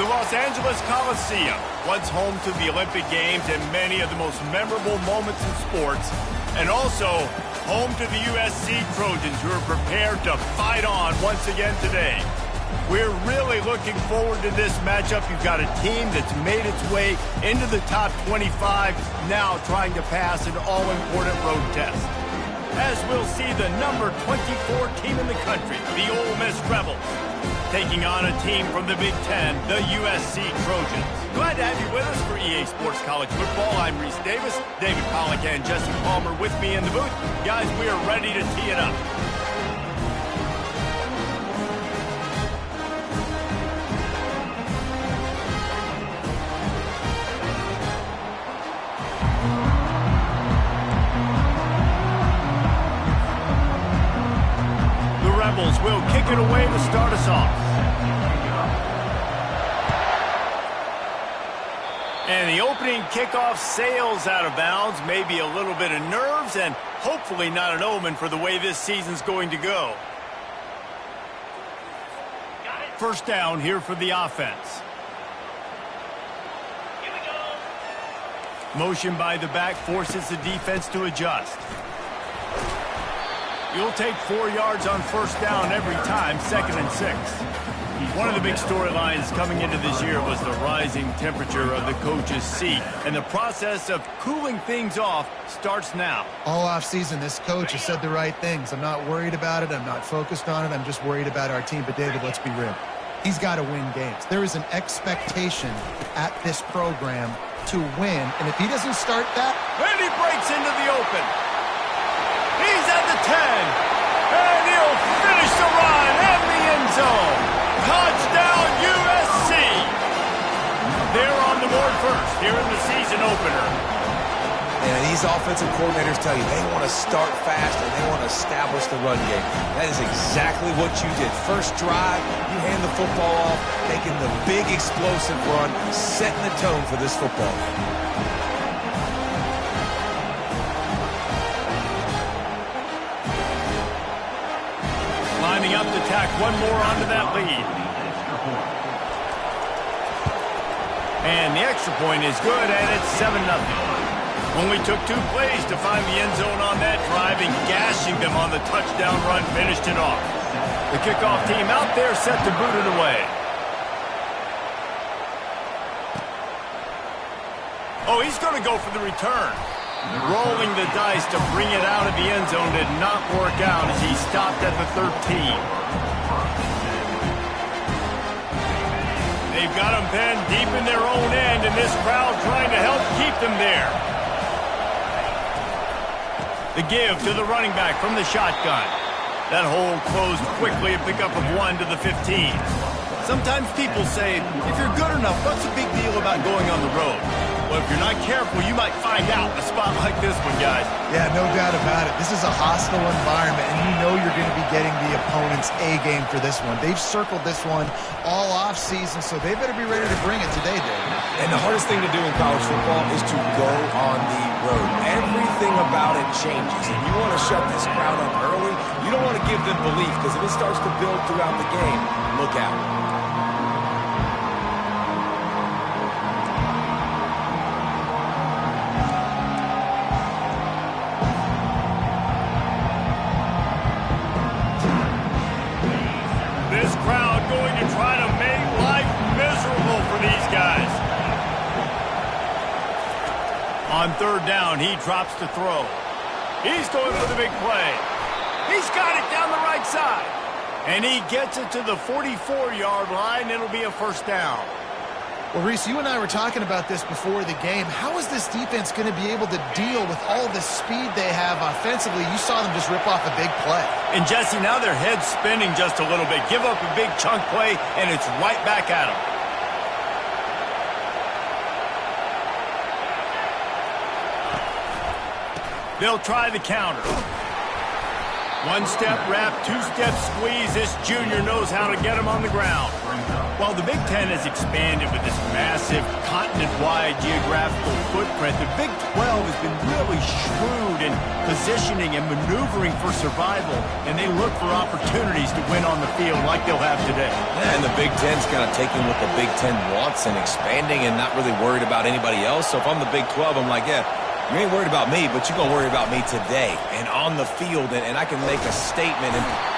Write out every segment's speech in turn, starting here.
The Los Angeles Coliseum, once home to the Olympic Games and many of the most memorable moments in sports, and also home to the USC Trojans, who are prepared to fight on once again today. We're really looking forward to this matchup. You've got a team that's made its way into the top 25, now trying to pass an all-important road test. As we'll see the number 24 team in the country, the Ole Miss Rebels, taking on a team from the Big Ten, the USC Trojans. Glad to have you with us for EA Sports College Football. I'm Reese Davis, David Pollack and Jesse Palmer with me in the booth. Guys, we are ready to tee it up. Will kick it away to start us off. And the opening kickoff sails out of bounds. Maybe a little bit of nerves and hopefully not an omen for the way this season's going to go. First down here for the offense. Here we go. Motion by the back forces the defense to adjust. You'll take 4 yards on first down every time, 2nd and 6. One of the big storylines coming into this year was the rising temperature of the coach's seat. And the process of cooling things off starts now. All offseason, this coach has said the right things. I'm not worried about it. I'm not focused on it. I'm just worried about our team. But, David, let's be real. He's got to win games. There is an expectation at this program to win. And if he doesn't start that... And he breaks into the open. He's at the 10, and he'll finish the run in the end zone. Touchdown, USC. They're on the board first here in the season opener. And these offensive coordinators tell you they want to start fast and they want to establish the run game. That is exactly what you did. First drive, you hand the football off, making the big explosive run, setting the tone for this football game. Lining up to tack one more onto that lead. And the extra point is good, and it's 7-0. Only took 2 plays to find the end zone on that drive, and gashing them on the touchdown run finished it off. The kickoff team out there set to boot it away. Oh, he's going to go for the return. Rolling the dice to bring it out of the end zone did not work out as he stopped at the 13. They've got him pinned deep in their own end, and this crowd trying to help keep them there. The give to the running back from the shotgun. That hole closed quickly, a pickup of 1 to the 15. Sometimes people say, if you're good enough, what's the big deal about going on the road? Well, if you're not careful, you might find out in a spot like this one, guys. Yeah, no doubt about it. This is a hostile environment, and you know you're going to be getting the opponent's A-game for this one. They've circled this one all off-season, so they better be ready to bring it today, Dave. And the hardest thing to do in college football is to go on the road. Everything about it changes, and you want to shut this crowd up early. You don't want to give them belief, because if it starts to build throughout the game, look out. On third down, he drops to throw. He's going for the big play. He's got it down the right side. And he gets it to the 44-yard line. It'll be a first down. Well, Reese, you and I were talking about this before the game. How is this defense going to be able to deal with all the speed they have offensively? You saw them just rip off a big play. And, Jesse, now their head's spinning just a little bit. Give up a big chunk play, and it's right back at them. They'll try the counter. One-step wrap, two-step squeeze. This junior knows how to get him on the ground. While the Big Ten has expanded with this massive continent-wide geographical footprint, the Big 12 has been really shrewd in positioning and maneuvering for survival, and they look for opportunities to win on the field like they'll have today. Yeah, and the Big Ten's kind of taking what the Big Ten wants and expanding and not really worried about anybody else. So if I'm the Big 12, I'm like, yeah, you ain't worried about me, but you're going to worry about me today and on the field, and I can make a statement.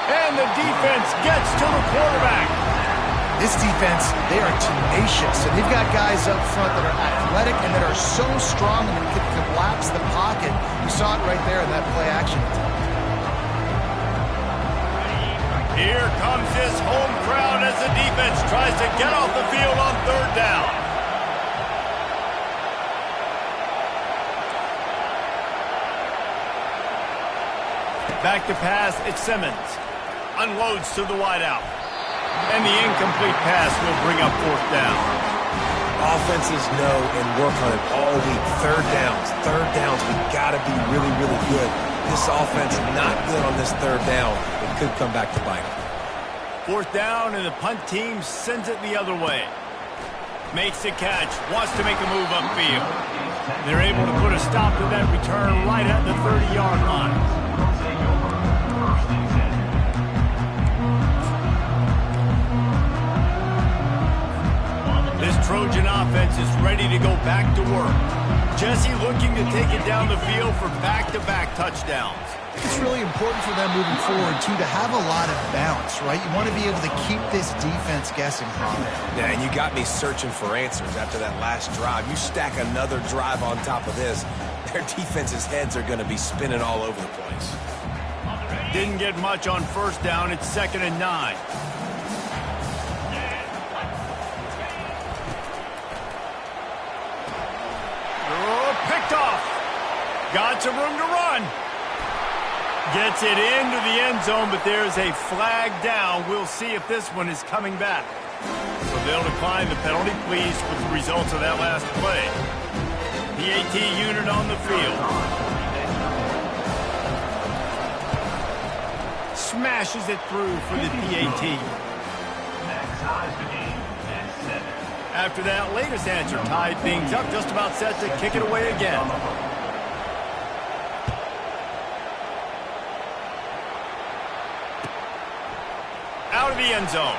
And the defense gets to the quarterback. This defense, they are tenacious, and they've got guys up front that are athletic and that are so strong and can collapse the pocket. You saw it right there in that play action. Here comes this home crowd as the defense tries to get off the field on third down. Back to pass, it's Simmons. Unloads to the wideout. And the incomplete pass will bring up fourth down. Offenses know and work on it all week. Third downs, we got to be really, really good. This offense not good on this third down. It could come back to bite. Fourth down, and the punt team sends it the other way. Makes the catch, wants to make a move upfield. They're able to put a stop to that return right at the 30-yard line. This Trojan offense is ready to go back to work. Jesse looking to take it down the field for back-to-back touchdowns. It's really important for them moving forward, too, to have a lot of bounce, right? You want to be able to keep this defense guessing, Colin. Yeah, and you got me searching for answers after that last drive. You stack another drive on top of this, their defense's heads are going to be spinning all over the place. Didn't get much on first down. It's 2nd and 9. Picked off. Got some room to run. Gets it into the end zone, but there's a flag down. We'll see if this one is coming back. So they'll decline the penalty, pleased with the results of that last play. PAT unit on the field. Smashes it through for the PAT. After that latest answer tied things up, just about set to kick it away again. Out of the end zone.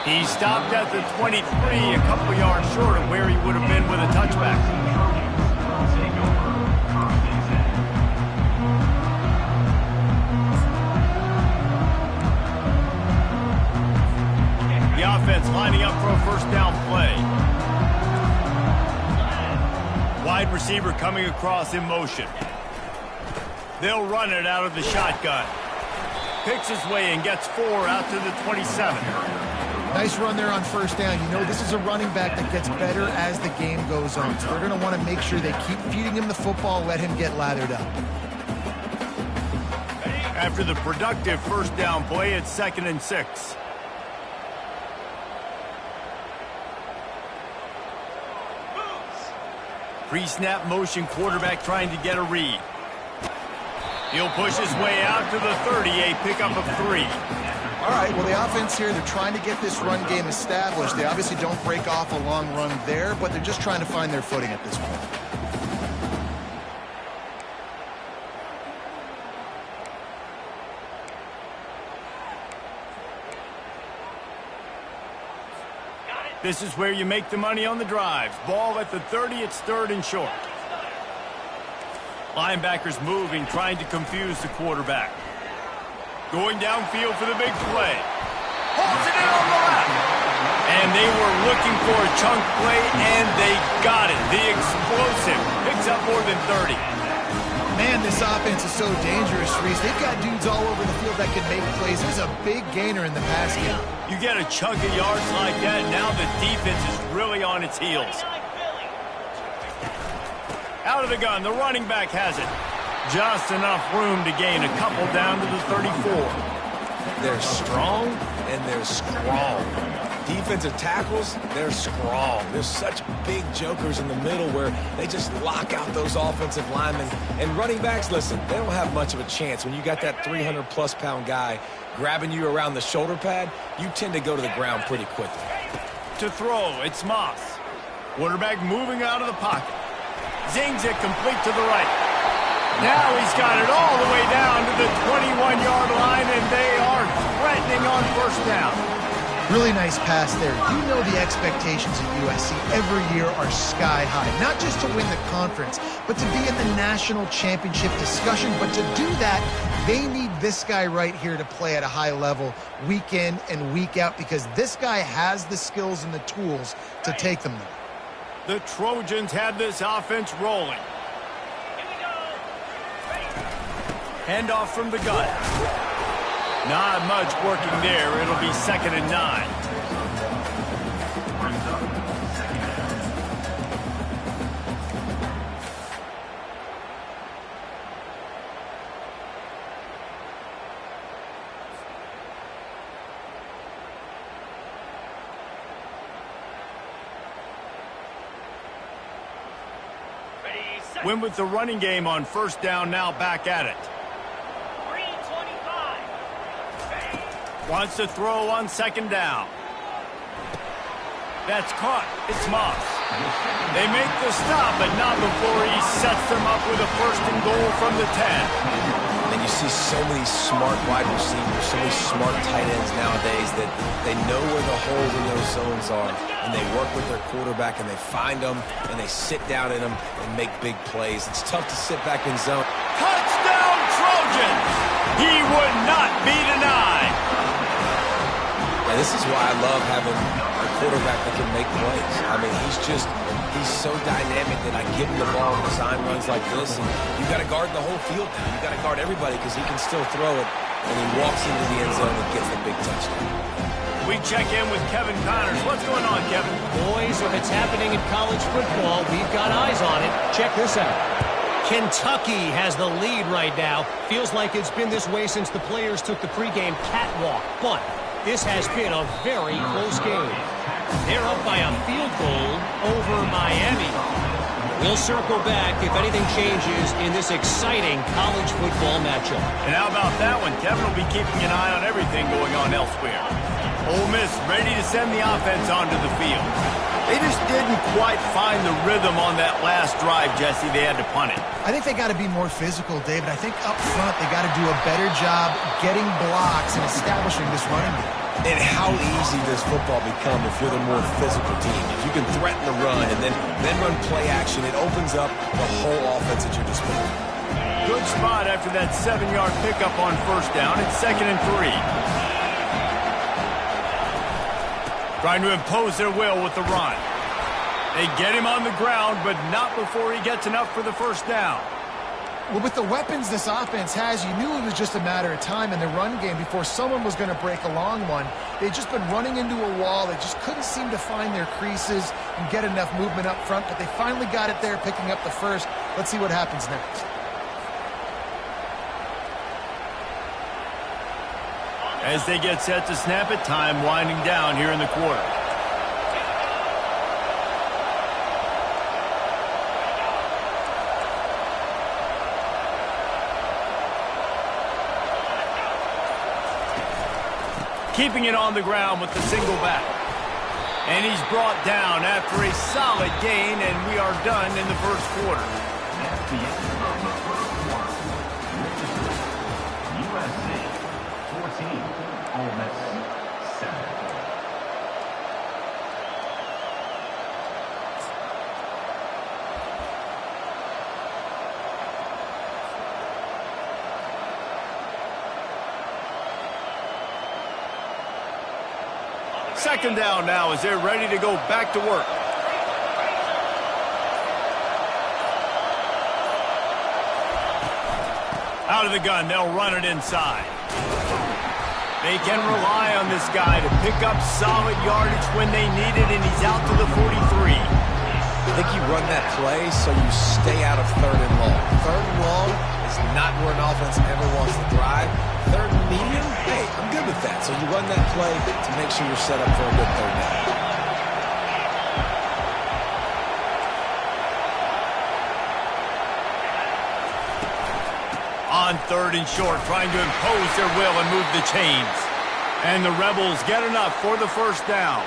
He stopped at the 23, a couple yards short of where he would have been with a touchback. Offense lining up for a first down play. Wide receiver coming across in motion. They'll run it out of the shotgun. Picks his way and gets 4 out to the 27. Nice run there on first down. You know, this is a running back that gets better as the game goes on. So they're going to want to make sure they keep feeding him the football, let him get lathered up. After the productive first down play, it's 2nd and 6. Pre-snap motion, quarterback trying to get a read. He'll push his way out to the 30, a pickup of 3. All right, well, the offense here, they're trying to get this run game established. They obviously don't break off a long run there, but they're just trying to find their footing at this point. This is where you make the money on the drives. Ball at the 30, it's 3rd and short. Linebackers moving, trying to confuse the quarterback. Going downfield for the big play. Holds it in on the left. And they were looking for a chunk play, and they got it. The explosive picks up more than 30. Man, this offense is so dangerous, Reese. They've got dudes all over the field that can make plays. There's a big gainer in the pass game. You get a chunk of yards like that, now the defense is really on its heels. Out of the gun, the running back has it. Just enough room to gain a couple down to the 34. They're strong and they're strong. Defensive tackles, they're strong. There's such big jokers in the middle where they just lock out those offensive linemen. And running backs, listen, they don't have much of a chance. When you got that 300-plus pound guy grabbing you around the shoulder pad, you tend to go to the ground pretty quickly. To throw, it's Moss. Quarterback moving out of the pocket. Zings it complete to the right. Now he's got it all the way down to the 21-yard line, and they are threatening on first down. Really nice pass there. You know the expectations at USC every year are sky high. Not just to win the conference, but to be in the national championship discussion. But to do that, they need this guy right here to play at a high level week in and week out, because this guy has the skills and the tools to take them there. The Trojans have this offense rolling. Handoff from the gun. Not much working there. It'll be 2nd and 9. Win with the running game on first down, now back at it. Wants to throw on 2nd down. That's caught. It's Moss. They make the stop, but not before he sets them up with a 1st and goal from the 10. And you see so many smart wide receivers, so many smart tight ends nowadays that they know where the holes in those zones are, and they work with their quarterback, and they find them, and they sit down in them and make big plays. It's tough to sit back in zone. Touchdown, Trojans! He would not be denied. And this is why I love having a quarterback that can make plays. I mean, he's so dynamic that I give him the ball and design runs like this, and you got to guard the whole field now. You got to guard everybody because he can still throw it, and he walks into the end zone and gets the big touchdown. We check in with Kevin Connors. What's going on, Kevin? Boys, if it's happening in college football, we've got eyes on it. Check this out. Kentucky has the lead right now. Feels like it's been this way since the players took the pregame catwalk, but this has been a very close game. They're up by a field goal over Miami. We'll circle back if anything changes in this exciting college football matchup. And how about that one? Kevin will be keeping an eye on everything going on elsewhere. Ole Miss ready to send the offense onto the field. They just didn't quite find the rhythm on that last drive, Jesse. They had to punt it. I think they got to be more physical, David. I think up front they got to do a better job getting blocks and establishing this running game. And how easy does football become if you're the more physical team? If you can threaten the run and then run play action, it opens up the whole offense at your disposal. Good spot after that 7-yard pickup on first down. It's 2nd and 3. Trying to impose their will with the run. They get him on the ground, but not before he gets enough for the first down. Well, with the weapons this offense has, you knew it was just a matter of time in the run game before someone was going to break a long one. They'd just been running into a wall. They just couldn't seem to find their creases and get enough movement up front, but they finally got it there, picking up the first. Let's see what happens next. As they get set to snap it, time winding down here in the quarter. Keeping it on the ground with the single back. And he's brought down after a solid gain, and we are done in the first quarter. At the end of the first quarter, USC 14, Ole Miss 7. Second down now as they're ready to go back to work. Out of the gun, they'll run it inside. They can rely on this guy to pick up solid yardage when they need it, and he's out to the 43. I think he run that play so you stay out of 3rd and long. 3rd and long is not where an offense ever wants to thrive. 3rd and medium, hey, I'm good with that. So you run that play to make sure you're set up for a good 3rd down. On 3rd and short, trying to impose their will and move the chains. And the Rebels get enough for the 1st down.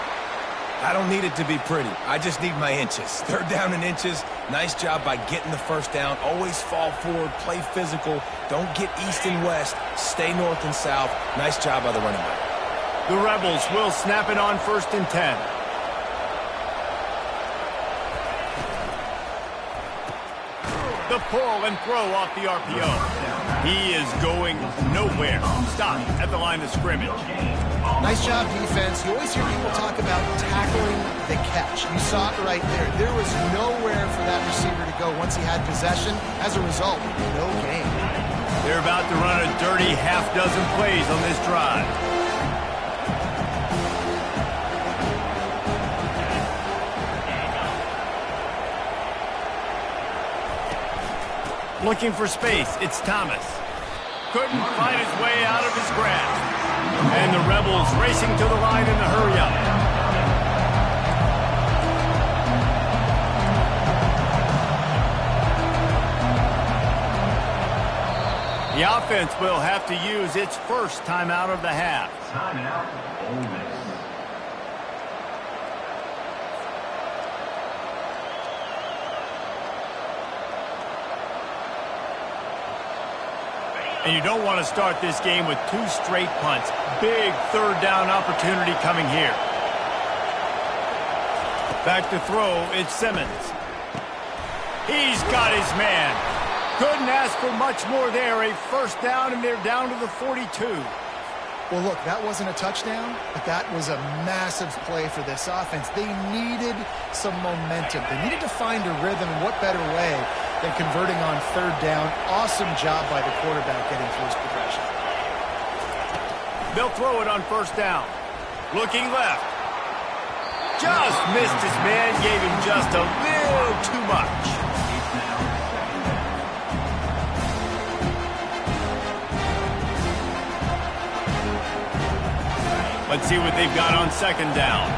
I don't need it to be pretty. I just need my inches. 3rd down and inches. Nice job by getting the 1st down. Always fall forward, play physical. Don't get east and west. Stay north and south. Nice job by the running back. The Rebels will snap it on 1st and 10. The pull and throw off the RPO. He is going nowhere. Stop at the line of scrimmage. Nice job, defense. You always hear people talk about tackling the catch. You saw it right there. There was nowhere for that receiver to go once he had possession. As a result, no gain. They're about to run a dirty half-dozen plays on this drive. Looking for space, it's Thomas. Couldn't find his way out of his grasp. And the Rebels racing to the line in the hurry-up. The offense will have to use its first timeout of the half. Timeout, Ole Miss. And you don't want to start this game with 2 straight punts. Big 3rd down opportunity coming here. Back to throw, it's Simmons. He's got his man. Couldn't ask for much more there. A 1st down, and they're down to the 42. Well, look, that wasn't a touchdown, but that was a massive play for this offense. They needed some momentum. They needed to find a rhythm, and what better way than converting on 3rd down. Awesome job by the quarterback getting through his progression. They'll throw it on 1st down. Looking left. Just missed his man, gave him just a little too much. Let's see what they've got on 2nd down.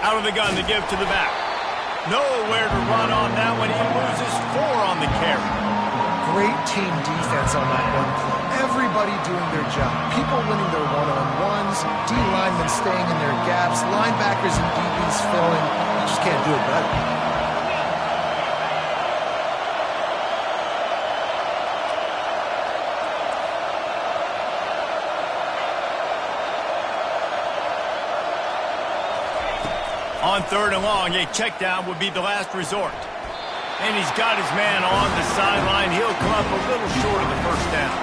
Out of the gun to give to the back. Nowhere to run on that one. He loses 4 on the carry. Great team defense on that one play. Everybody doing their job. People winning their one-on-ones. D-linemen staying in their gaps. Linebackers and DBs filling. You just can't do it better. On 3rd and long, a check down would be the last resort. And he's got his man on the sideline. He'll come up a little short of the 1st down.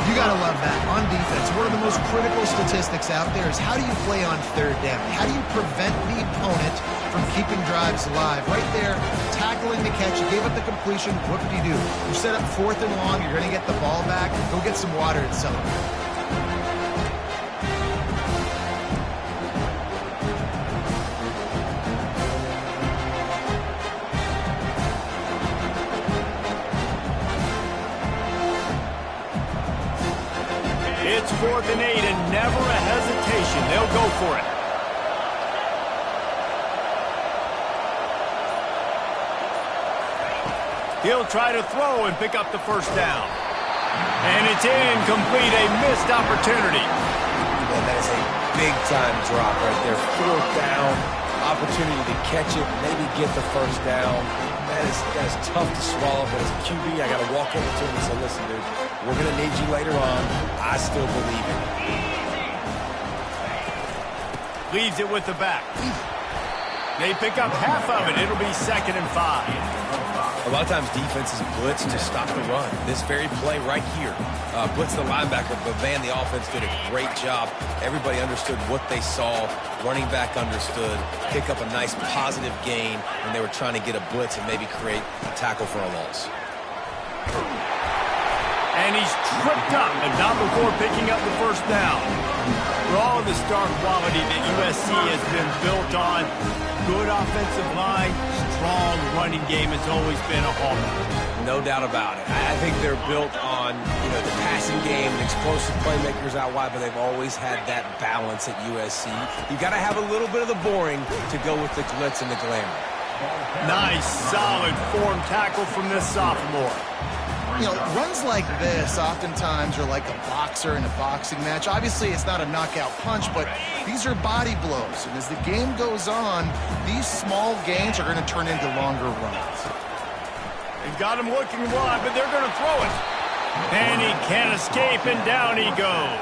You got to love that. On defense, one of the most critical statistics out there is how do you play on 3rd down? How do you prevent the opponent from keeping drives alive? Right there, tackling the catch. You gave up the completion. What did you do? You set up 4th and long. You're going to get the ball back. Go get some water and celebrate. It's 4th and 8 and never a hesitation. They'll go for it. He'll try to throw and pick up the 1st down. And it's incomplete, a missed opportunity. Yeah, that is a big-time drop right there. 4th down, opportunity to catch it, maybe get the 1st down. That is tough to swallow, but as a QB, I got to walk over to him and say, listen, dude, we're going to need you later on. I still believe in you. Leaves it with the back. They pick up half of it. It'll be 2nd and 5. A lot of times defenses blitz to stop the run. This very play right here, blitz the linebacker, but man, the offense did a great job. Everybody understood what they saw. Running back understood. Pick up a nice positive gain when they were trying to get a blitz and maybe create a tackle for a loss. And he's tripped up, but not before picking up the first down. For all of the star quality that USC has been built on, good offensive line, strong running game has always been a hallmark. No doubt about it. I think they're built on, the passing game, and explosive playmakers out wide, but they've always had that balance at USC. You got to have a little bit of the boring to go with the glitz and the glamour. Nice, solid form tackle from this sophomore. Runs like this oftentimes are like a boxer in a boxing match. Obviously, it's not a knockout punch, but these are body blows. And as the game goes on, these small gains are going to turn into longer runs. They've got him looking wide, but they're going to throw it. And he can't escape, and down he goes.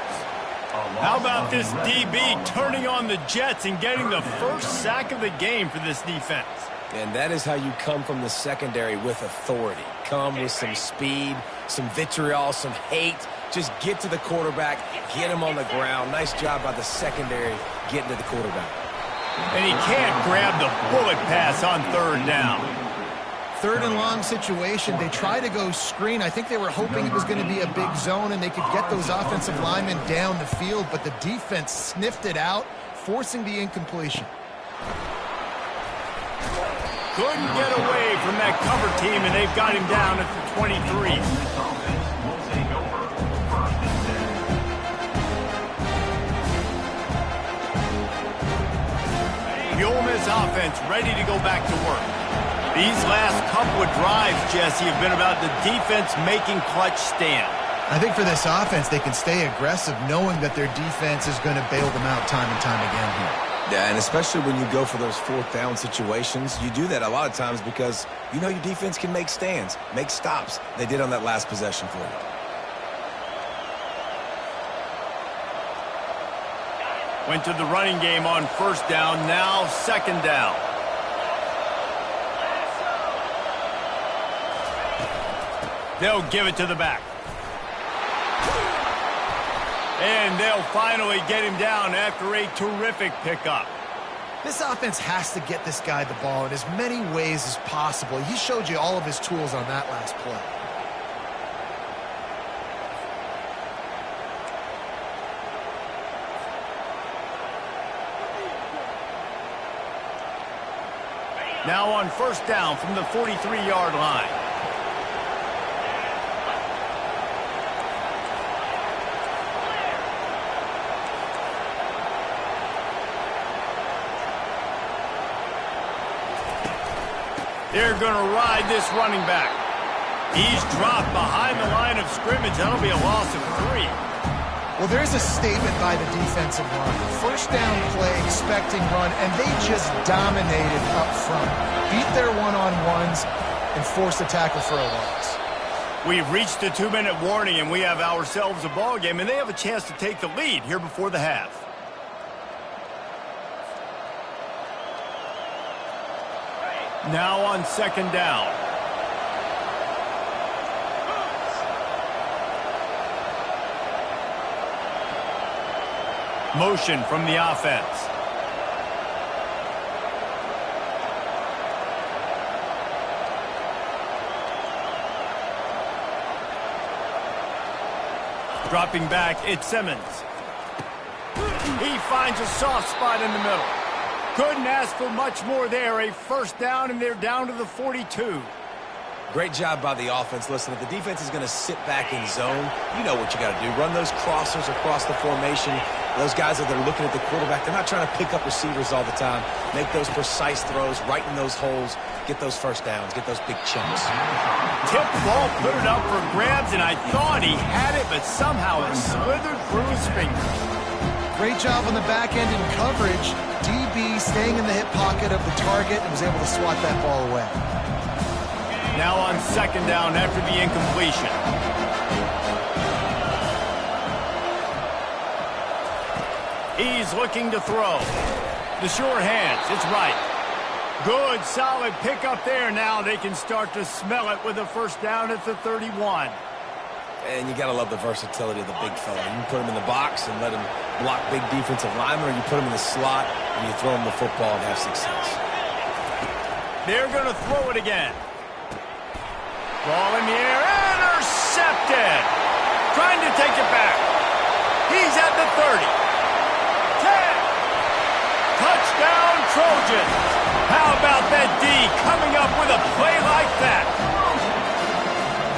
How about this DB turning on the Jets and getting the first sack of the game for this defense? And that is how you come from the secondary with authority. Come with some speed, some vitriol, some hate. Just get to the quarterback, get him on the ground. Nice job by the secondary getting to the quarterback. And he can't grab the bullet pass on third down. Third and long situation. They try to go screen. I think they were hoping it was going to be a big zone and they could get those offensive linemen down the field, but the defense sniffed it out, forcing the incompletion. Couldn't get away from that cover team, and they've got him down at the 23. The Ole Miss offense ready to go back to work. These last couple of drives, Jesse, have been about the defense making clutch stand. I think for this offense, they can stay aggressive knowing that their defense is going to bail them out time and time again here. Yeah, and especially when you go for those fourth down situations, you do that a lot of times because your defense can make stands, make stops. They did on that last possession for you. Went to the running game on first down, now second down. They'll give it to the back. And they'll finally get him down after a terrific pickup. This offense has to get this guy the ball in as many ways as possible. He showed you all of his tools on that last play. Now on first down from the 43-yard line. They're going to ride this running back. He's dropped behind the line of scrimmage. That'll be a loss of 3. Well, there's a statement by the defensive line. First down play, expecting run, and they just dominated up front. Beat their one-on-ones and forced a tackle for a loss. We've reached the 2-minute warning, and we have ourselves a ball game, and they have a chance to take the lead here before the half. Now on second down. Motion from the offense. Dropping back, it's Simmons. He finds a soft spot in the middle. Couldn't ask for much more there. A first down, and they're down to the 42. Great job by the offense. Listen, if the defense is going to sit back in zone, you know what you got to do. Run those crossers across the formation. Those guys that are looking at the quarterback, they're not trying to pick up receivers all the time. Make those precise throws, right in those holes, get those first downs, get those big chunks. Tip ball, put it up for grabs, and I thought he had it, but somehow it slithered through his fingers. Great job on the back end in coverage. DB staying in the hip pocket of the target and was able to swat that ball away. Now on second down after the incompletion. He's looking to throw. The sure hands, it's right. Good, solid pickup there. Now they can start to smell it with a first down at the 31. And you got to love the versatility of the big fella. You can put him in the box and let him block big defensive linemen, or you put him in the slot and you throw him the football and have success. They're going to throw it again. Ball in the air, and He's at the 30. 10. Touchdown, Trojans. How about that D coming up with a play like that?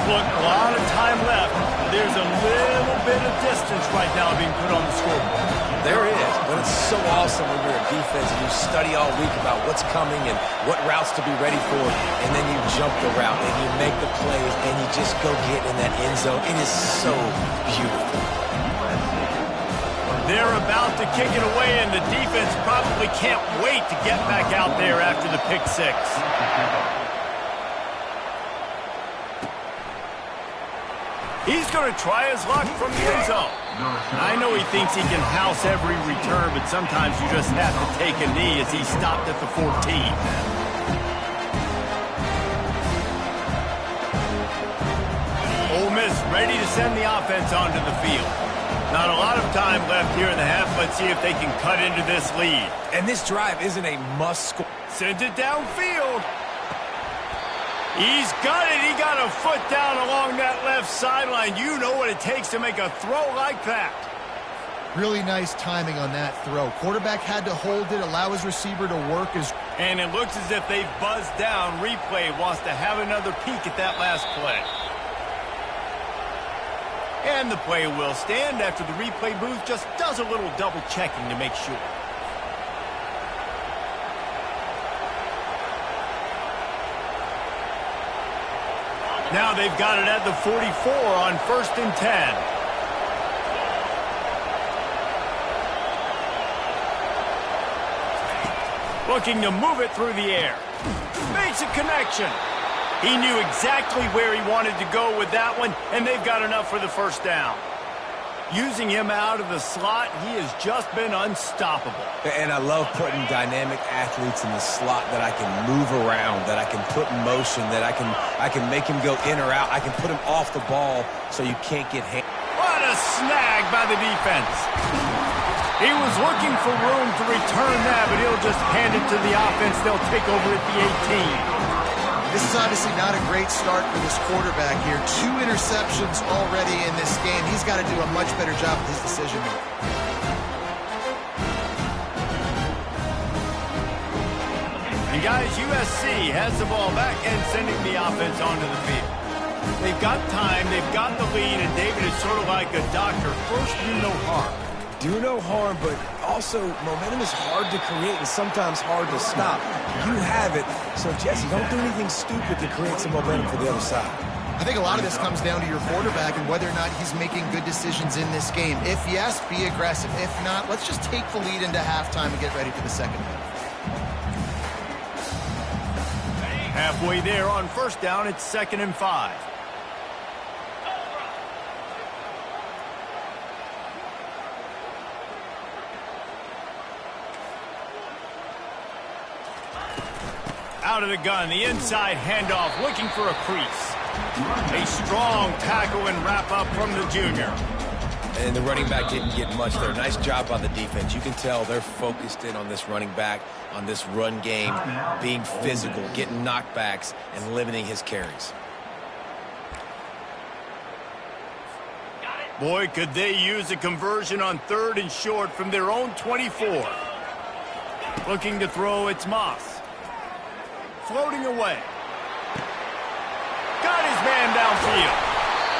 Look, a lot of time left. There's a little bit of distance right now being put on the scoreboard. There is, but it's so awesome when you're a defense and you study all week about what's coming and what routes to be ready for, and then you jump the route and you make the plays and you just go get in that end zone. It is so beautiful. They're about to kick it away, and the defense probably can't wait to get back out there after the pick six. He's going to try his luck from the end zone. I know he thinks he can house every return, but sometimes you just have to take a knee as he stopped at the 14. Ole Miss ready to send the offense onto the field. Not a lot of time left here in the half. Let's see if they can cut into this lead. And this drive isn't a must score. Sends it downfield. He's got it. He got a foot down along that left sideline. You know what it takes to make a throw like that. Really nice timing on that throw. Quarterback had to hold it, allow his receiver to work his... And it looks as if they've buzzed down. Replay wants to have another peek at that last play. And the play will stand after the replay booth just does a little double checking to make sure. Now they've got it at the 44 on 1st and 10. Looking to move it through the air. Makes a connection. He knew exactly where he wanted to go with that one, and they've got enough for the first down. Using him out of the slot, he has just been unstoppable. And I love putting dynamic athletes in the slot that I can move around, that I can put in motion, that I can make him go in or out. I can put him off the ball so you can't get hit. What a snag by the defense. He was looking for room to return that, but he'll just hand it to the offense. They'll take over at the 18. This is obviously not a great start for this quarterback here. 2 interceptions already in this game. He's got to do a much better job with his decision making. And guys, USC has the ball back and sending the offense onto the field. They've got time, they've got the lead, and David is sort of like a doctor. First, do no harm. Do no harm, but also momentum is hard to create and sometimes hard to stop. You have it, so Jesse, don't do anything stupid to create some momentum for the other side. I think a lot of this comes down to your quarterback and whether or not he's making good decisions in this game. If yes, be aggressive. If not, let's just take the lead into halftime and get ready for the second half. Halfway there on 1st down, it's 2nd and 5. Out of the gun, the inside handoff, looking for a crease. A strong tackle and wrap up from the junior. And the running back didn't get much there. Nice job by the defense. You can tell they're focused in on this running back, on this run game, being physical, getting knockbacks, and limiting his carries. Boy, could they use a conversion on 3rd and short from their own 24. Looking to throw, it's Moss. Floating away. Got his man downfield.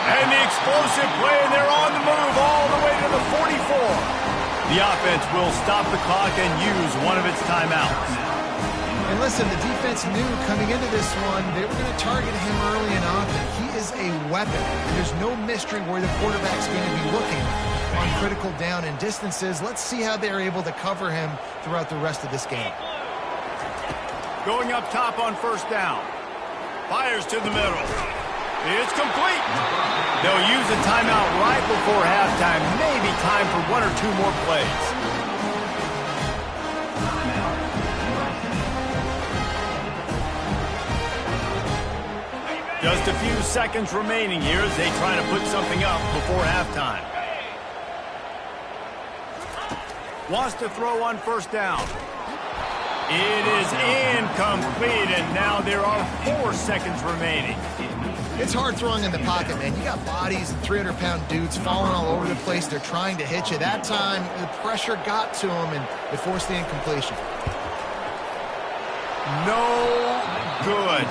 And the explosive play, and they're on the move all the way to the 44. The offense will stop the clock and use one of its timeouts. And listen, the defense knew coming into this one, they were going to target him early and often. He is a weapon. There's no mystery where the quarterback's going to be looking on critical down and distances. Let's see how they're able to cover him throughout the rest of this game. Going up top on 1st down. Fires to the middle. It's complete. They'll use a timeout right before halftime. Maybe time for 1 or 2 more plays. Just a few seconds remaining here as they try to put something up before halftime. Wants to throw on 1st down. It is incomplete, and now there are 4 seconds remaining. It's hard throwing in the pocket, man. You got bodies and 300-pound dudes falling all over the place. They're trying to hit you. That time, the pressure got to them, and it forced the incompletion. No good.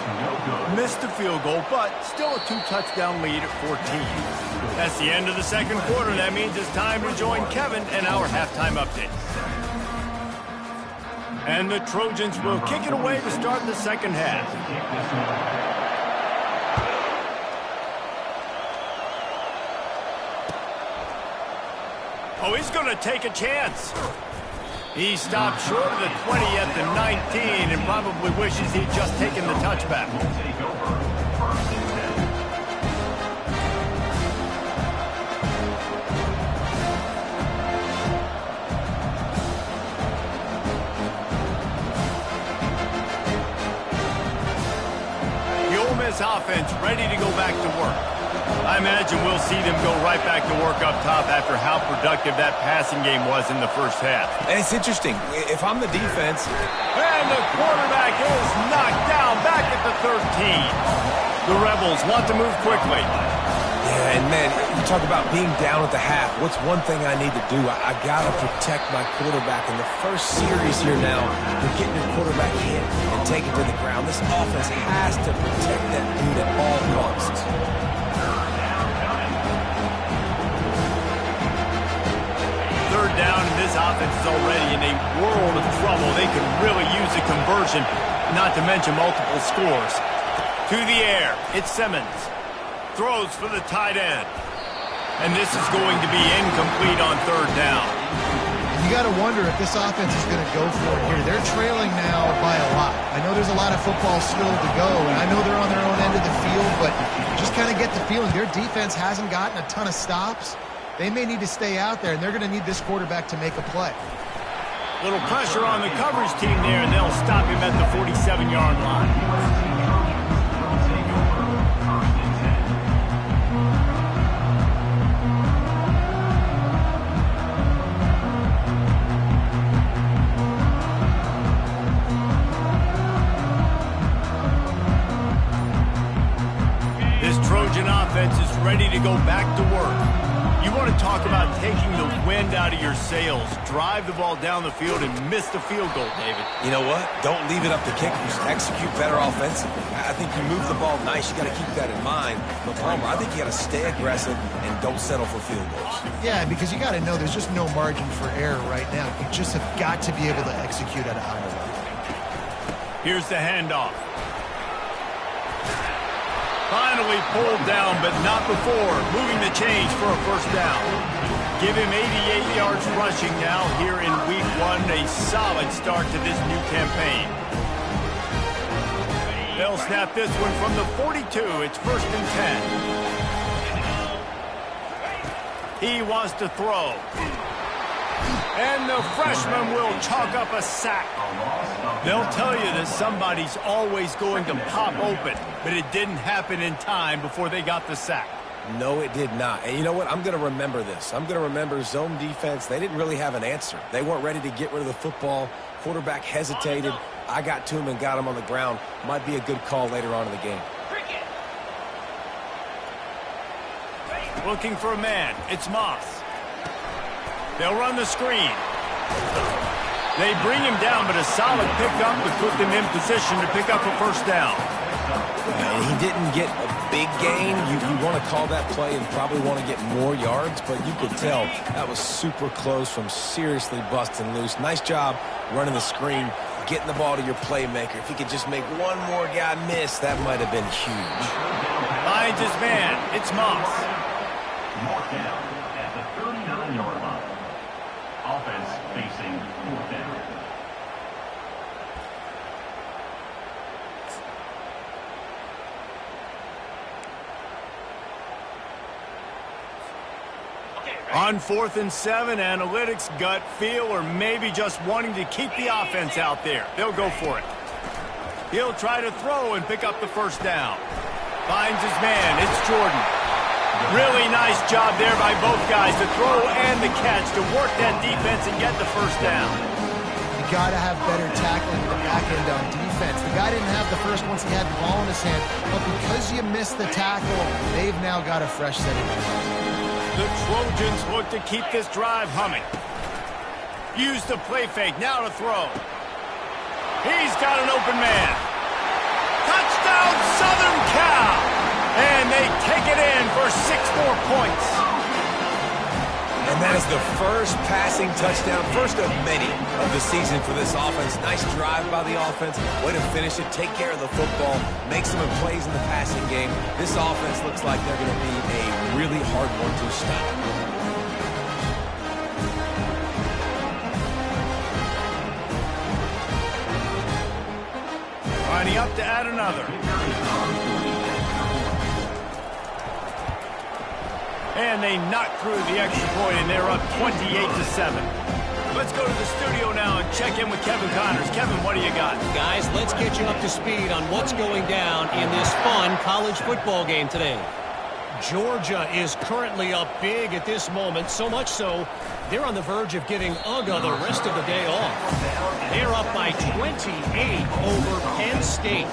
Missed the field goal, but still a 2-touchdown lead at 14. That's the end of the second quarter. That means it's time to join Kevin and our halftime update. And the Trojans will kick it away to start the second half. Oh, he's going to take a chance. He stopped short of the 20 at the 19 and probably wishes he'd just taken the touchback. The Ole Miss offense ready to go back to work. I imagine we'll see them go right back to work up top after how productive that passing game was in the first half. And it's interesting. If I'm the defense... And the quarterback is knocked down back at the 13. The Rebels want to move quickly. Yeah, and man, you talk about being down at the half. What's one thing I need to do? I got to protect my quarterback. In the first series here now, you're getting your quarterback hit and taken to the ground. This offense has to protect that dude at all costs. Third down, and this offense is already in a world of trouble. They could really use a conversion, not to mention multiple scores. To the air, it's Simmons. Throws for the tight end. And this is going to be incomplete on third down. You got to wonder if this offense is going to go for it here. They're trailing now by a lot. I know there's a lot of football still to go, and I know they're on their own end of the field, but just kind of get the feeling their defense hasn't gotten a ton of stops. They may need to stay out there, and they're going to need this quarterback to make a play. Little pressure on the coverage team there, and they'll stop him at the 47-yard line. This Trojan offense is ready to go back to work. You want to talk about taking the wind out of your sails. Drive the ball down the field and miss the field goal, David. You know what? Don't leave it up to kickers. Execute better offensively. I think you move the ball nice. You got to keep that in mind. But Palmer, I think you got to stay aggressive and don't settle for field goals. Yeah, because you got to know there's just no margin for error right now. You just have got to be able to execute at a higher level. Here's the handoff. Finally pulled down, but not before. Moving the chains for a first down. Give him 88 yards rushing now here in week 1. A solid start to this new campaign. They'll snap this one from the 42. It's 1st and 10. He wants to throw. And the freshman will chalk up a sack. They'll tell you that somebody's always going to pop open, but it didn't happen in time before they got the sack. No, it did not. And you know what? I'm going to remember this. I'm going to remember zone defense. They didn't really have an answer. They weren't ready to get rid of the football. Quarterback hesitated. I got to him and got him on the ground. Might be a good call later on in the game. Looking for a man. It's Moss. They'll run the screen. They bring him down, but a solid pickup would put them in position to pick up a first down. And he didn't get a big gain. You want to call that play and probably want to get more yards, but you could tell that was super close from seriously busting loose. Nice job running the screen, getting the ball to your playmaker. If he could just make one more guy miss, that might have been huge. Finds his man. It's Moss. Mark down at the 39-yard line. Offense facing 4th down. On 4th and 7, analytics, gut feel, or maybe just wanting to keep the offense out there. They'll go for it. He'll try to throw and pick up the first down. Finds his man. It's Jordan. Really nice job there by both guys to throw and the catch, to work that defense and get the first down. You got to have better tackling at the back end on defense. The guy didn't have the first once he had the ball in his hand, but because you missed the tackle, they've now got a fresh set of defense. The Trojans look to keep this drive humming. Use the play fake, now to throw. He's got an open man. Touchdown, Southern Cal! And they take it in for 6 more points. And that is the first passing touchdown, first of many of the season for this offense. Nice drive by the offense. Way to finish it, take care of the football, make some plays in the passing game. This offense looks like they're going to be a really hard one to stop. Lining up to add another. And they knock through the extra point, and they're up 28-7. Let's go to the studio now and check in with Kevin Connors. Kevin, what do you got? Guys, let's get you up to speed on what's going down in this fun college football game today. Georgia is currently up big at this moment, so much so they're on the verge of giving UGA the rest of the day off. They're up by 28 over Penn State.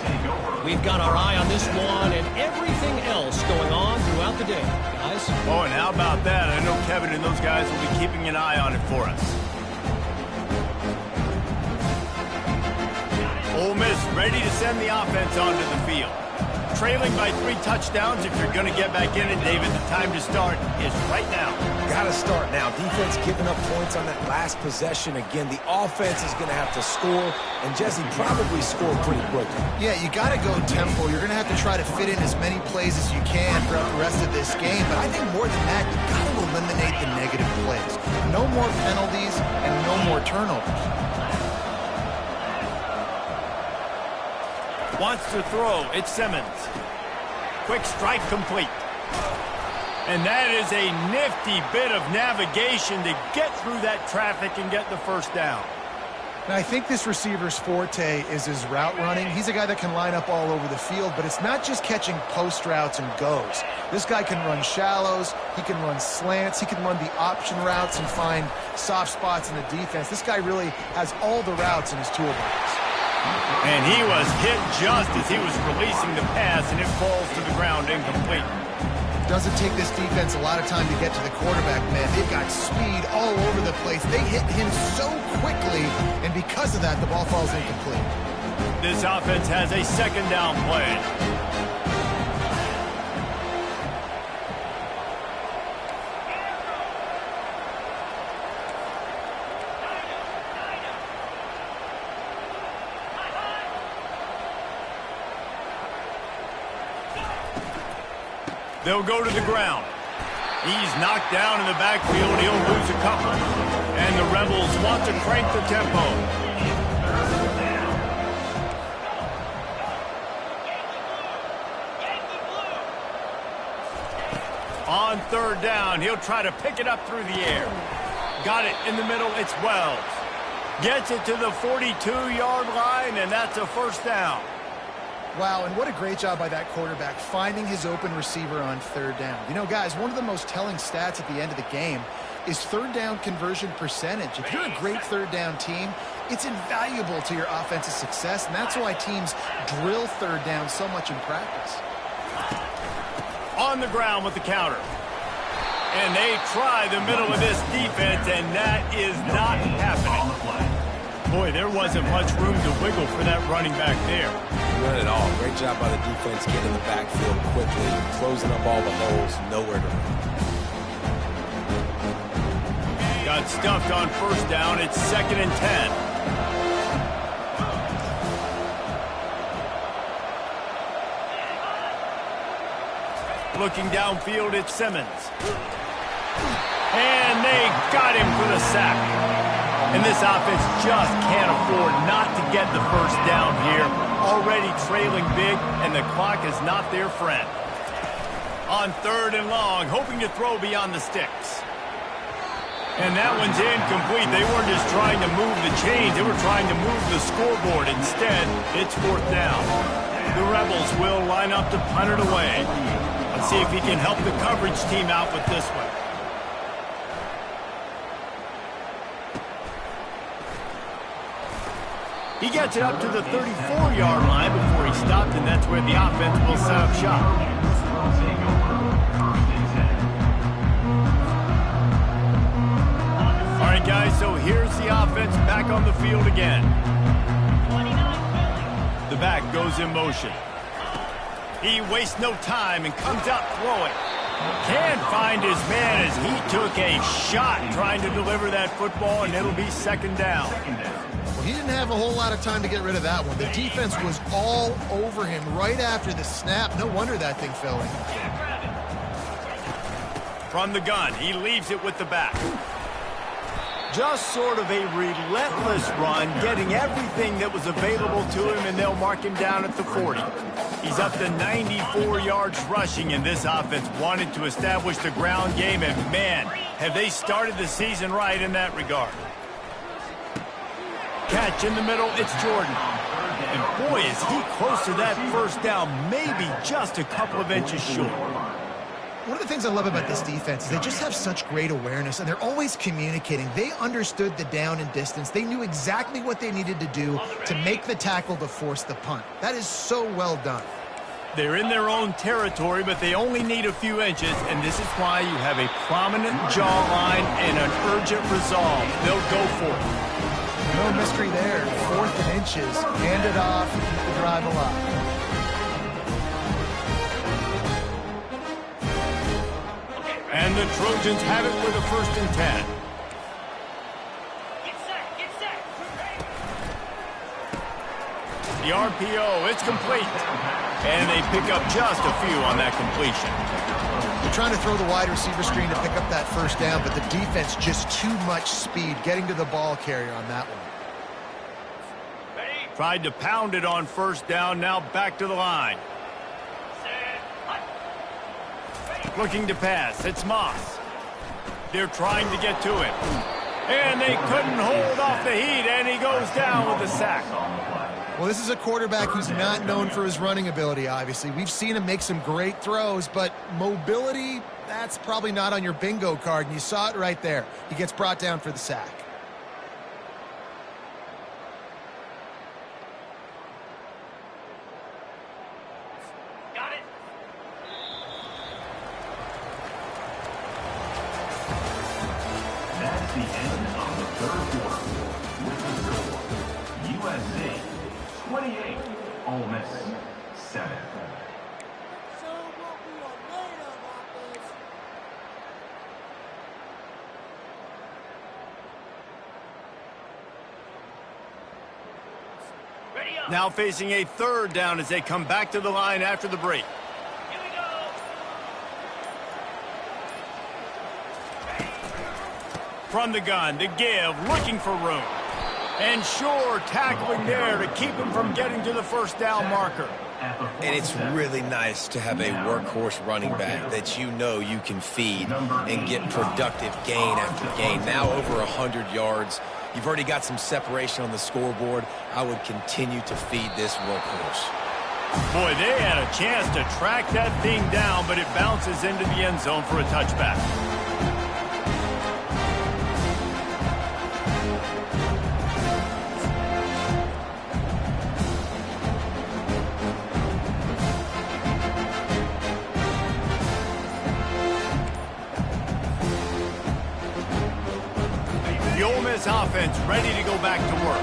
We've got our eye on this one and everything else going on throughout the day, guys. Oh, and how about that? I know Kevin and those guys will be keeping an eye on it for us. Ole Miss ready to send the offense onto the field. Trailing by 3 touchdowns. If you're going to get back in it, David, the time to start is right now. Got to start now. Defense giving up points on that last possession. Again, the offense is going to have to score, and Jesse probably scored pretty quickly. Yeah, you got to go tempo. You're going to have to try to fit in as many plays as you can throughout the rest of this game. But I think more than that, you got to eliminate the negative plays. No more penalties and no more turnovers. Wants to throw. It's Simmons. Quick strike complete. And that is a nifty bit of navigation to get through that traffic and get the first down. Now, I think this receiver's forte is his route running. He's a guy that can line up all over the field, but it's not just catching post routes and goes. This guy can run shallows, he can run slants, he can run the option routes and find soft spots in the defense. This guy really has all the routes in his toolbox. And he was hit just as he was releasing the pass, and it falls to the ground incomplete. Doesn't take this defense a lot of time to get to the quarterback, man. They've got speed all over the place. They hit him so quickly, and because of that, the ball falls incomplete. This offense has a second down play. They'll go to the ground. He's knocked down in the backfield. He'll lose a couple. And the Rebels want to crank the tempo. On 3rd down, he'll try to pick it up through the air. Got it in the middle. It's Wells. Gets it to the 42-yard line, and that's a first down. Wow, and what a great job by that quarterback, finding his open receiver on 3rd down. You know, guys, one of the most telling stats at the end of the game is 3rd down conversion percentage. If you're a great 3rd down team, it's invaluable to your offensive success, and that's why teams drill 3rd down so much in practice. On the ground with the counter. And they try the middle of this defense, and that is not happening. Boy, there wasn't much room to wiggle for that running back there. Not at all. Great job by the defense getting in the backfield quickly, closing up all the holes, nowhere to run. Got stuffed on 1st down. It's 2nd and 10. Looking downfield, it's Simmons. And they got him for the sack. And this offense just can't afford not to get the first down here. Already trailing big, and the clock is not their friend. On 3rd and long, hoping to throw beyond the sticks. And that one's incomplete. They weren't just trying to move the chains. They were trying to move the scoreboard. Instead, it's 4th down. The Rebels will line up to punt it away. Let's see if he can help the coverage team out with this one. He gets it up to the 34-yard line before he stopped, and that's where the offense will set up shop. All right, guys, so here's the offense back on the field again. The back goes in motion. He wastes no time and comes out throwing. Can't find his man as he took a shot trying to deliver that football, and it'll be second down. Well, he didn't have a whole lot of time to get rid of that one. The defense was all over him right after the snap. No wonder that thing fell in. From the gun, he leaves it with the back. Just sort of a relentless run, getting everything that was available to him, and they'll mark him down at the 40. He's up to 94 yards rushing, and this offense wanted to establish the ground game, and man, have they started the season right in that regard. Catch in the middle, it's Jordan. And boy, is he close to that first down, maybe just a couple of inches short. One of the things I love about this defense is they just have such great awareness, and they're always communicating. They understood the down and distance. They knew exactly what they needed to do to make the tackle to force the punt. That is so well done. They're in their own territory, but they only need a few inches, and this is why you have a prominent jawline and an urgent resolve. They'll go for it. No mystery there. 4th and inches. Hand it off, keep the drive alive. And the Trojans have it with a 1st and 10. Get set. The RPO, it's complete. And they pick up just a few on that completion. They're trying to throw the wide receiver screen to pick up that first down, but the defense just too much speed getting to the ball carrier on that one. Tried to pound it on 1st down, now back to the line. Looking to pass, it's Moss. They're trying to get to him. And they couldn't hold off the heat, and he goes down with a sack. Well, this is a quarterback who's not known for his running ability, obviously. We've seen him make some great throws, but mobility, that's probably not on your bingo card, and you saw it right there. He gets brought down for the sack. That's the end of the 3rd quarter. With the score, USC 28, Ole Miss 7. Now facing a 3rd down as they come back to the line after the break. From the gun, to give, looking for room. And sure, tackling there to keep him from getting to the 1st down marker. And it's really nice to have a workhorse running back that you know you can feed and get productive gain after gain. Now over 100 yards. You've already got some separation on the scoreboard. I would continue to feed this workhorse. Boy, they had a chance to track that thing down, but it bounces into the end zone for a touchback. The Ole Miss offense ready to go back to work.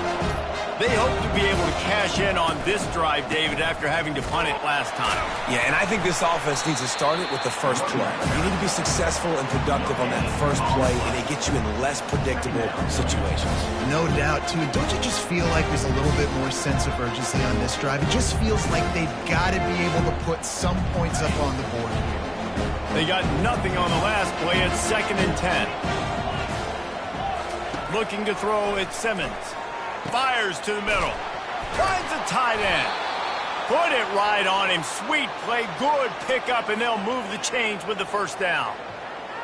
They hope to be able to cash in on this drive, David, after having to punt it last time. Yeah, and I think this offense needs to start it with the first play. You need to be successful and productive on that first play, and it gets you in less predictable situations. No doubt, too. Don't you just feel like there's a little bit more sense of urgency on this drive? It just feels like they've got to be able to put some points up on the board here. They got nothing on the last play. It's 2nd and 10. Looking to throw, it's Simmons. Fires to the middle. Finds a tight end. Put it right on him. Sweet play. Good pickup, and they'll move the chains with the 1st down.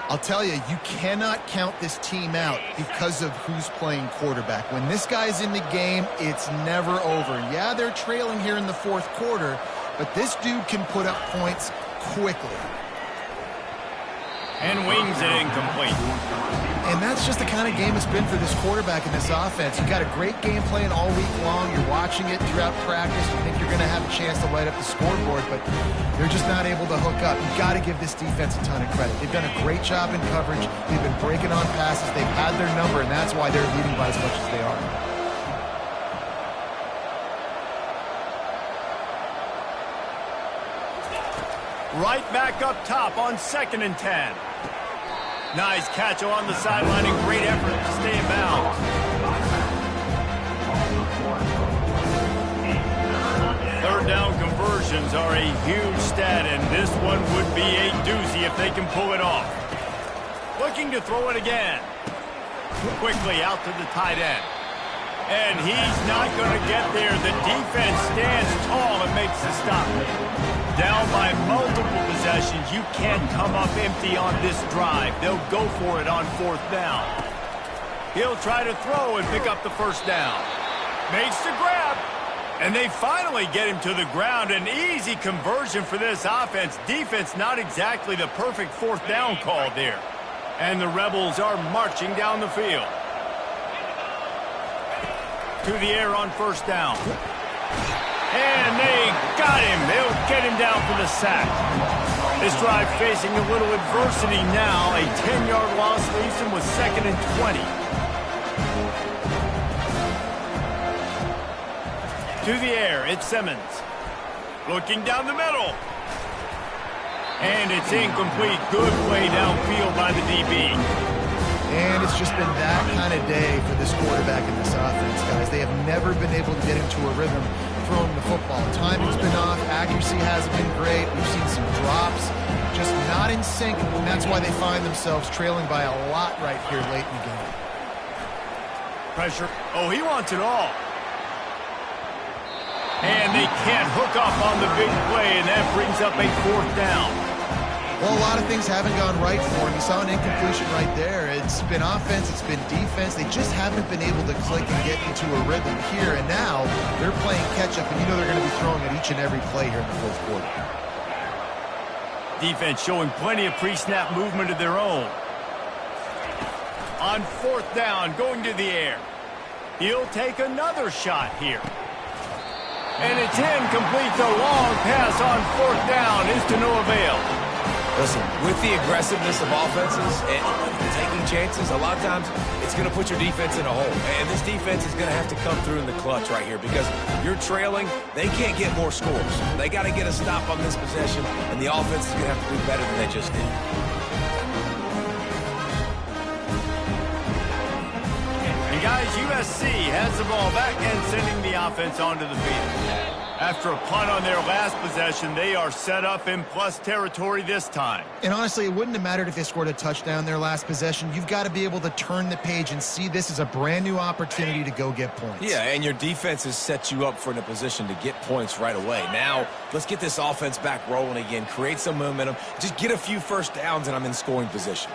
I'll tell you, you cannot count this team out because of who's playing quarterback. When this guy's in the game, it's never over. Yeah, they're trailing here in the 4th quarter, but this dude can put up points quickly. And wings it incomplete. And that's just the kind of game it's been for this quarterback in this offense. You got a great game plan all week long. You're watching it throughout practice. You think you're going to have a chance to light up the scoreboard, but they're just not able to hook up. You've got to give this defense a ton of credit. They've done a great job in coverage. They've been breaking on passes. They've had their number, and that's why they're leading by as much as they are. Right back up top on 2nd and 10. Nice catch along the sideline and great effort to stay in bounds. Third down conversions are a huge stat, and this one would be a doozy if they can pull it off. Looking to throw it again. Quickly out to the tight end. And he's not going to get there. The defense stands tall and makes the stop. Down by multiple possessions, you can't come up empty on this drive. They'll go for it on 4th down. He'll try to throw and pick up the first down. Makes the grab. And they finally get him to the ground. An easy conversion for this offense. Defense not exactly the perfect 4th down call there. And the Rebels are marching down the field. To the air on 1st down. And they got him. They'll get him down for the sack. This drive facing a little adversity now. A 10-yard loss leaves him with 2nd and 20. To the air, it's Simmons. Looking down the middle. And it's incomplete. Good play downfield by the DB. And it's just been that kind of day for this quarterback in this offense, guys. They have never been able to get into a rhythm throwing the football. Timing's been off. Accuracy hasn't been great. We've seen some drops. Just not in sync, and that's why they find themselves trailing by a lot right here late in the game. Pressure. Oh, he wants it all. And they can't hook up on the big play, and that brings up a 4th down. Well, a lot of things haven't gone right for him. You saw an incompletion right there. It's been offense, it's been defense. They just haven't been able to click and get into a rhythm here. And now they're playing catch-up, and you know they're going to be throwing at each and every play here in the 4th quarter. Defense showing plenty of pre-snap movement of their own. On 4th down, going to the air. He'll take another shot here. And it's incomplete. The long pass on 4th down is to no avail. Listen, with the aggressiveness of offenses and taking chances, a lot of times it's going to put your defense in a hole. And this defense is going to have to come through in the clutch right here because you're trailing. They can't get more scores. They got to get a stop on this possession, and the offense is going to have to do better than they just did. And guys, USC has the ball back and sending the offense onto the field. After a punt on their last possession, they are set up in plus territory this time. And honestly, it wouldn't have mattered if they scored a touchdown their last possession. You've got to be able to turn the page and see this as a brand new opportunity to go get points. Yeah, and your defense has set you up for in a position to get points right away. Now, let's get this offense back rolling again, create some momentum, just get a few first downs, and I'm in scoring position.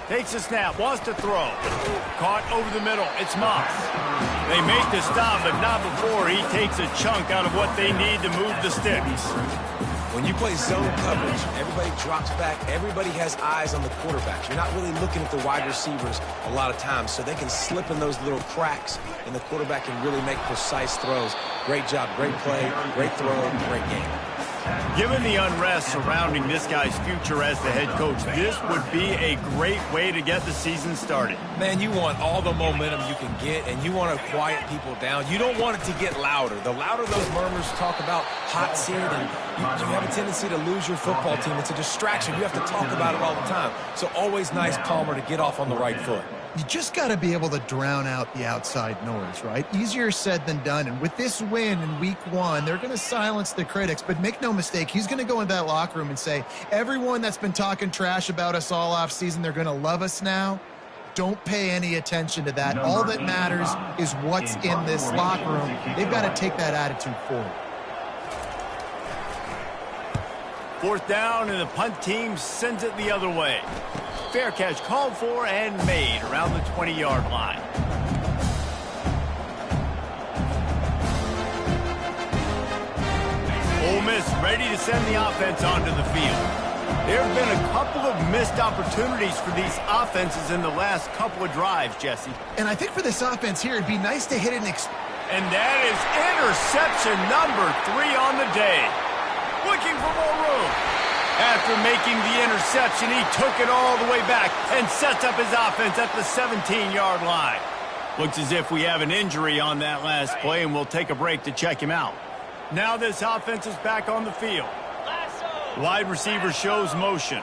Takes a snap, wants to throw. Caught over the middle, it's Moss. They make the stop, but not before he takes a chunk out of what they need to move the sticks. When you play zone coverage, everybody drops back. Everybody has eyes on the quarterback. You're not really looking at the wide receivers a lot of times, so they can slip in those little cracks, and the quarterback can really make precise throws. Great job, great play, great throw, great game. Given the unrest surrounding this guy's future as the head coach, this would be a great way to get the season started. Man, you want all the momentum you can get, and you want to quiet people down. You don't want it to get louder. The louder those murmurs talk about hot seat, and you have a tendency to lose your football team. It's a distraction. You have to talk about it all the time. So always nice, Palmer, to get off on the right foot. You just got to be able to drown out the outside noise, right? Easier said than done. And with this win in week 1, they're going to silence the critics. But make no mistake, he's going to go into that locker room and say, everyone that's been talking trash about us all offseason, they're going to love us now. Don't pay any attention to that. All that matters is what's in this locker room. They've got to take that attitude forward. 4th down, and the punt team sends it the other way. Fair catch called for and made around the 20-yard line. this, ready to send the offense onto the field. There have been a couple of missed opportunities for these offenses in the last couple of drives, Jesse. And I think for this offense here, it'd be nice to hit an and that is interception number 3 on the day. Looking for more room. After making the interception, he took it all the way back and sets up his offense at the 17-yard line. Looks as if we have an injury on that last play, and we'll take a break to check him out. Now this offense is back on the field. Wide receiver shows motion.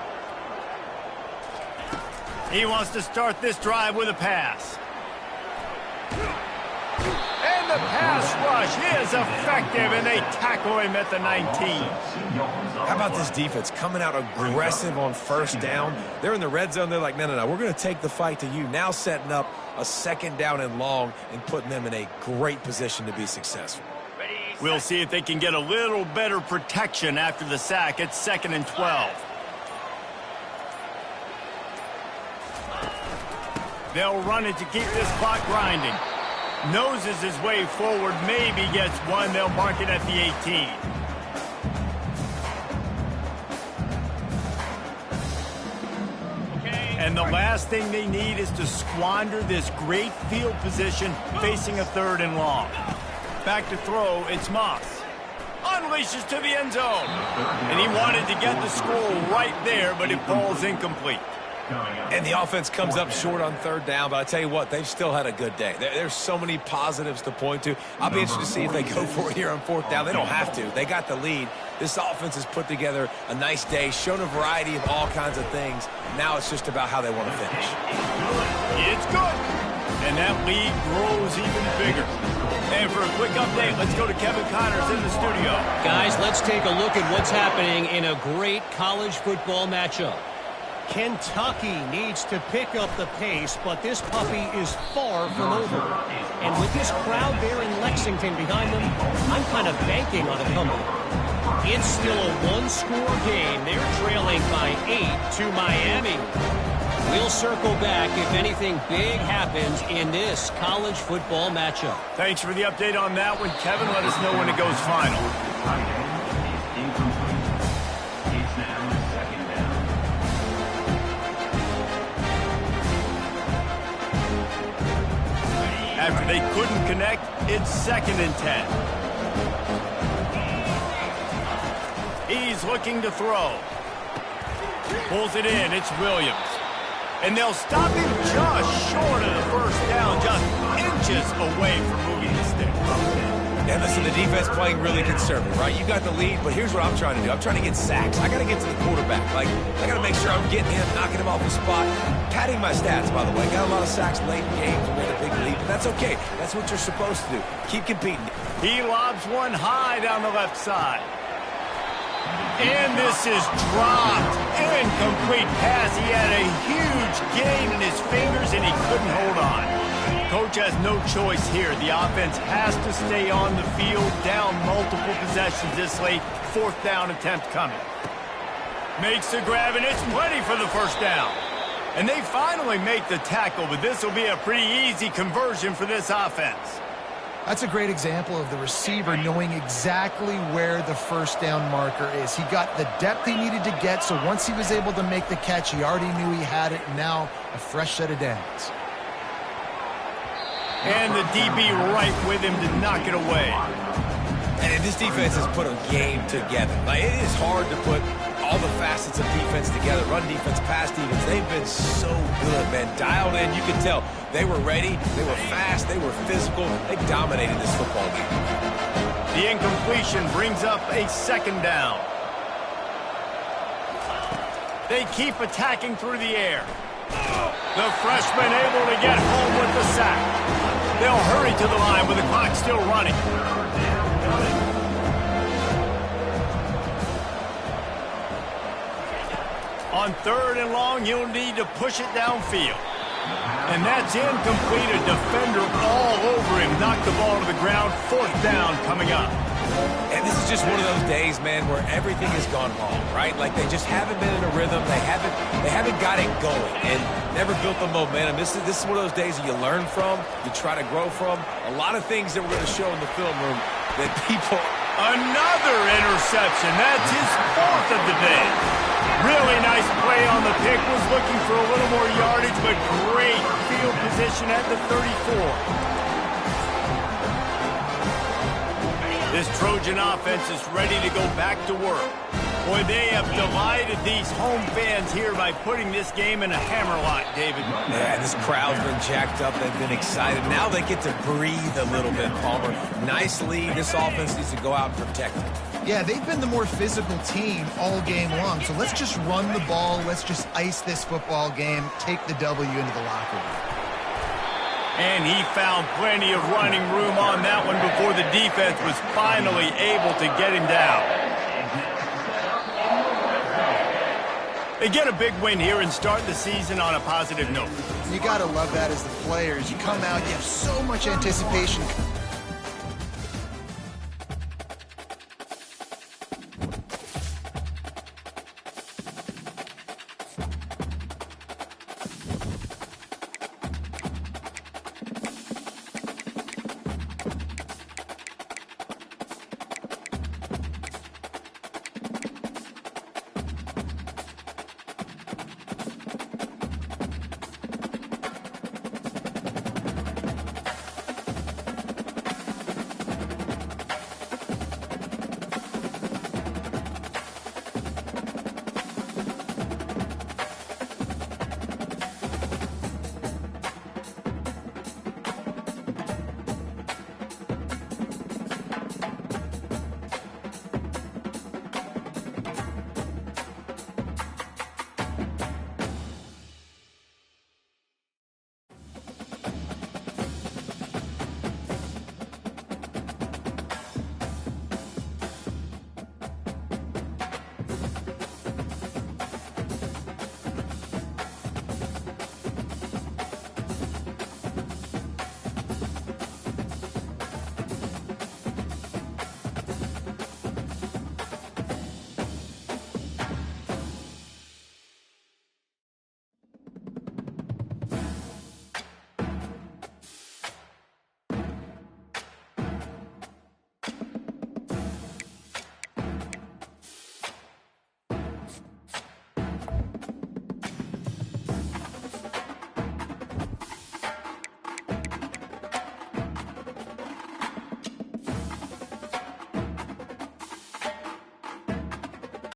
He wants to start this drive with a pass. And the pass rush is effective, and they tackle him at the 19. How about this defense coming out aggressive on first down? They're in the red zone. They're like, no, we're going to take the fight to you. Now setting up a second down and long and putting them in a great position to be successful. We'll see if they can get a little better protection after the sack. It's 2nd and 12. They'll run it to keep this clock grinding. Noses his way forward, maybe gets one. They'll mark it at the 18. And the last thing they need is to squander this great field position facing a 3rd and long. Back to throw, it's Moss. Unleashes to the end zone. And he wanted to get the score right there, but it falls incomplete. And the offense comes up short on 3rd down, but I tell you what, they've still had a good day. There's so many positives to point to. I'll be interested to see if they go for it here on 4th down. They don't have to. They got the lead. This offense has put together a nice day, shown a variety of all kinds of things. Now it's just about how they want to finish. It's good. And that lead grows even bigger. And for a quick update, let's go to Kevin Connors in the studio. Guys, let's take a look at what's happening in a great college football matchup. Kentucky needs to pick up the pace, but this puppy is far from over. And with this crowd there in Lexington behind them, I'm kind of banking on a comeback. It's still a one-score game. They're trailing by 8 to Miami. We'll circle back if anything big happens in this college football matchup. Thanks for the update on that one, Kevin. Let us know when it goes final. After they couldn't connect, it's 2nd and 10. He's looking to throw. Pulls it in. It's Williams. And they'll stop him just short of the 1st down, just inches away from moving the stick. And listen, the defense playing really conservative, right? You got the lead, but here's what I'm trying to do. I'm trying to get sacks. I got to get to the quarterback. Like, I got to make sure I'm getting him, knocking him off the spot. Padding my stats, by the way. Got a lot of sacks late in games and made a big lead, but that's okay. That's what you're supposed to do. Keep competing. He lobs one high down the left side. And this is dropped. Incomplete pass. He had a huge gain in his fingers, and he couldn't hold on. Coach has no choice here. The offense has to stay on the field, down multiple possessions this late. 4th down attempt coming. Makes the grab, and it's plenty for the 1st down. And they finally make the tackle, but this will be a pretty easy conversion for this offense. That's a great example of the receiver knowing exactly where the 1st down marker is. He got the depth he needed to get, so once he was able to make the catch, he already knew he had it, and now a fresh set of downs. And the DB right with him to knock it away. And this defense has put a game together. Like, it is hard to put all the facets of defense together. Run defense, pass defense. They've been so good, man. Dialed in. You can tell they were ready. They were fast. They were physical. They dominated this football game. The incompletion brings up a 2nd down. They keep attacking through the air. The freshman able to get home with the sack. They'll hurry to the line with the clock still running. On 3rd and long, you'll need to push it downfield. And that's incomplete. A defender all over him. Knocked the ball to the ground. 4th down coming up. And this is just one of those days, man, where everything has gone wrong, right? Like, they just haven't been in a rhythm. They haven't got it going and never built the momentum. This is one of those days that you learn from, you try to grow from. A lot of things that we're going to show in the film room that people Another interception. That's his fourth of the day. Really nice play on the pick. Was looking for a little more yardage, but great field position at the 34. This Trojan offense is ready to go back to work. Boy, they have delighted these home fans here by putting this game in a hammerlock, David. Yeah, this crowd's been jacked up. They've been excited. Now they get to breathe a little bit, Palmer. Nice lead. This offense needs to go out and protect it. Yeah, they've been the more physical team all game long. So let's just run the ball. Let's just ice this football game. Take the W into the locker room. And he found plenty of running room on that one before the defense was finally able to get him down. They get a big win here and start the season on a positive note. You got to love that as the players. You come out, you have so much anticipation.